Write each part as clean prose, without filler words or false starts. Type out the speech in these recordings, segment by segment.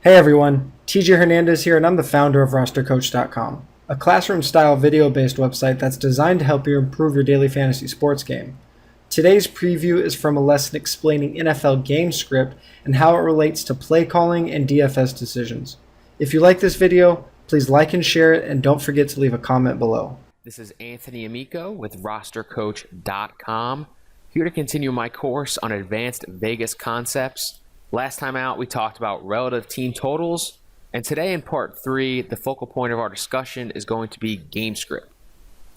Hey everyone, TJ Hernandez here, and I'm the founder of RosterCoach.com, a classroom-style video-based website that's designed to help you improve your daily fantasy sports game. Today's preview is from a lesson explaining NFL game script and how it relates to play calling and DFS decisions. If you like this video, please like and share it, and don't forget to leave a comment below. This is Anthony Amico with RosterCoach.com, here to continue my course on advanced Vegas concepts. Last time out, we talked about relative team totals, and today in part 3, the focal point of our discussion is going to be game script.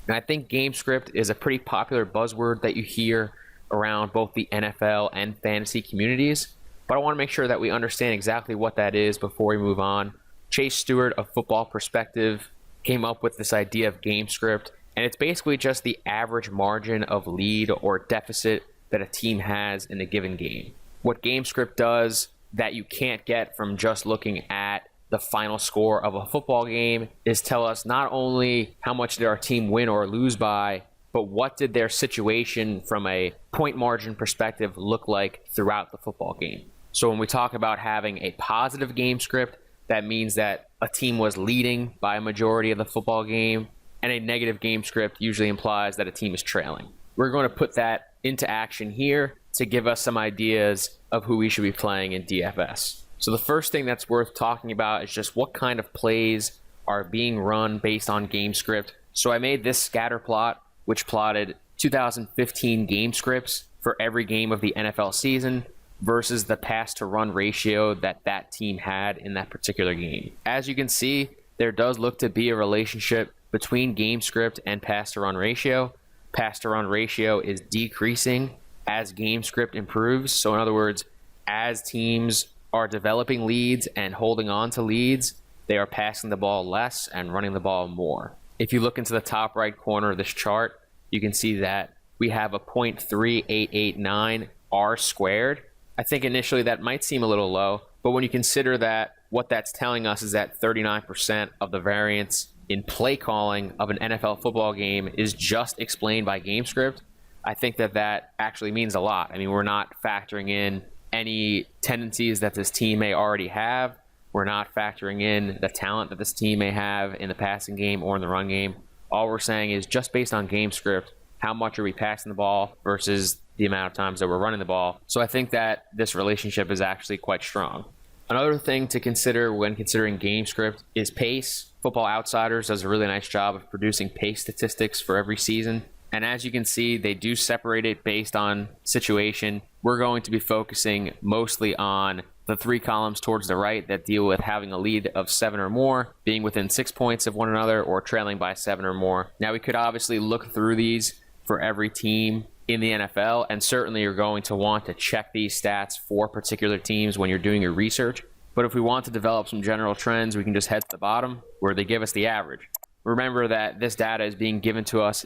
And I think game script is a pretty popular buzzword that you hear around both the NFL and fantasy communities, but I want to make sure that we understand exactly what that is before we move on. Chase Stewart of Football Perspective came up with this idea of game script, and it's basically just the average margin of lead or deficit that a team has in a given game. What game script does that you can't get from just looking at the final score of a football game is tell us not only how much did our team win or lose by, but what did their situation from a point margin perspective look like throughout the football game. So when we talk about having a positive game script, that means that a team was leading by a majority of the football game, and a negative game script usually implies that a team is trailing. We're going to put that into action here to give us some ideas of who we should be playing in DFS. So the first thing that's worth talking about is just what kind of plays are being run based on game script. So I made this scatter plot, which plotted 2015 game scripts for every game of the NFL season versus the pass to run ratio that that team had in that particular game. As you can see, there does look to be a relationship between game script and pass to run ratio. Pass to run ratio is decreasing as game script improves. So in other words, as teams are developing leads and holding on to leads, they are passing the ball less and running the ball more. If you look into the top right corner of this chart, you can see that we have a 0.3889 R squared. I think initially that might seem a little low, but when you consider that what that's telling us is that 39% of the variance in play calling of an NFL football game is just explained by game script, I think that that actually means a lot. I mean, we're not factoring in any tendencies that this team may already have. We're not factoring in the talent that this team may have in the passing game or in the run game. All we're saying is just based on game script, how much are we passing the ball versus the amount of times that we're running the ball. So I think that this relationship is actually quite strong. Another thing to consider when considering game script is pace. Football Outsiders does a really nice job of producing pace statistics for every season. And as you can see, they do separate it based on situation. We're going to be focusing mostly on the 3 columns towards the right that deal with having a lead of 7 or more, being within 6 points of one another, or trailing by 7 or more. Now, we could obviously look through these for every team in the NFL, and certainly you're going to want to check these stats for particular teams when you're doing your research. But if we want to develop some general trends, we can just head to the bottom where they give us the average. Remember that this data is being given to us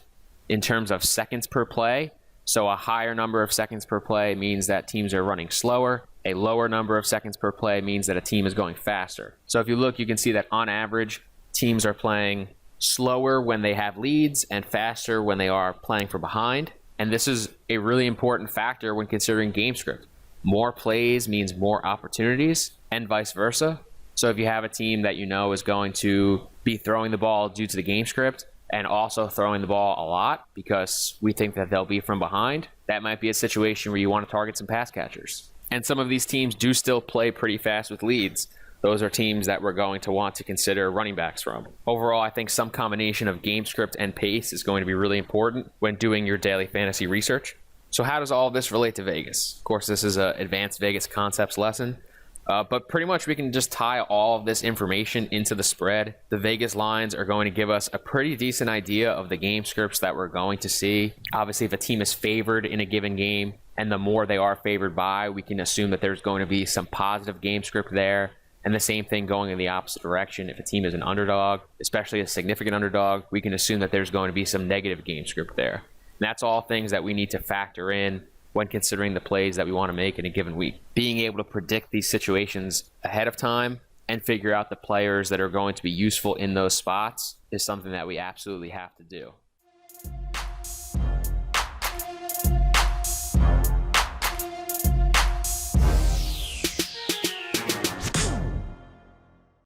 in terms of seconds per play. So a higher number of seconds per play means that teams are running slower. A lower number of seconds per play means that a team is going faster. So if you look, you can see that on average, teams are playing slower when they have leads and faster when they are playing from behind. And this is a really important factor when considering game script. More plays means more opportunities and vice versa. So if you have a team that you know is going to be throwing the ball due to the game script, and also throwing the ball a lot because we think that they'll be from behind, that might be a situation where you want to target some pass catchers. And some of these teams do still play pretty fast with leads. Those are teams that we're going to want to consider running backs from. Overall, I think some combination of game script and pace is going to be really important when doing your daily fantasy research. So how does all of this relate to Vegas? Of course, this is an advanced Vegas concepts lesson. But pretty much we can just tie all of this information into the spread. The Vegas lines are going to give us a pretty decent idea of the game scripts that we're going to see. Obviously, if a team is favored in a given game, and the more they are favored by, we can assume that there's going to be some positive game script there. And the same thing going in the opposite direction. If a team is an underdog, especially a significant underdog, we can assume that there's going to be some negative game script there. And that's all things that we need to factor in when considering the plays that we want to make in a given week. Being able to predict these situations ahead of time and figure out the players that are going to be useful in those spots is something that we absolutely have to do.